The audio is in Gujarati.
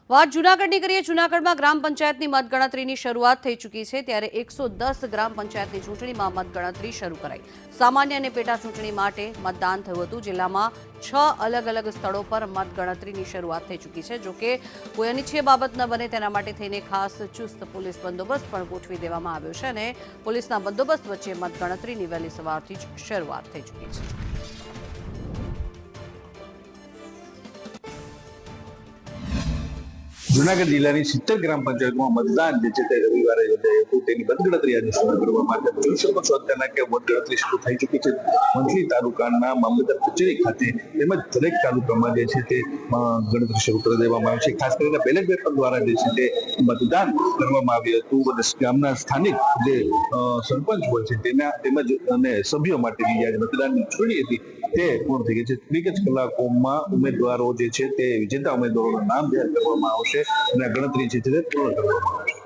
વાત જૂનાગઢની કરીએ। જૂનાગઢમાં ગ્રામ પંચાયતની મતગણતરીની શરૂઆત થઈ ચૂકી છે, ત્યારે 110 ગ્રામ પંચાયતની ચૂંટણીમાં મતગણતરી શરૂ કરાઈ। સામાન્ય અને પેટા ચૂંટણી માટે મતદાન થયું હતું। જિલ્લામાં 6 અલગ અલગ સ્થળો પર મતગણતરીની શરૂઆત થઈ ચૂકી છે। જોકે કોઈ અનિચ્છનીય બાબત ન બને તેના માટે થઈને ખાસ ચુસ્ત પોલીસ બંદોબસ્ત પણ ગોઠવી દેવામાં આવ્યો છે અને પોલીસના બંદોબસ્ત વચ્ચે મતગણતરીની વહેલી સવારથી જ શરૂઆત થઈ ચૂકી છે। જૂનાગઢ જિલ્લાની 70 ગ્રામ પંચાયતમાં મતદાન જે છે તે રવિવારે યોજાયું હતું। તેની મતગણતરી આજે શરૂ કરવામાં આવી। જોઈ શકો છો અત્યારના કે મતગણતરી શરૂ થઈ ચૂકી છે। વંથલી તાલુકાના મામલતદાર કચેરી ખાતે તેમજ દરેક તાલુકામાં જે છે તે ગણતરી શરૂ કરી દેવામાં આવી છે। ખાસ કરીને બેલેટ પેપર દ્વારા જે છે તે મતદાન કરવામાં આવ્યું હતું અને ગામના સ્થાનિક જે સરપંચ હોય છે તેના તેમજ અને સભ્યો માટેની જે મતદાનની ચૂંટણી હતી તે પૂર્ણ થઈ ગઈ છે। થોડીક જ કલાકોમાં ઉમેદવારો જે છે તે વિજેતા ઉમેદવારોના નામ જાહેર કરવામાં આવશે અને ગણતરી છે તે પૂર્ણ કરવામાં આવશે।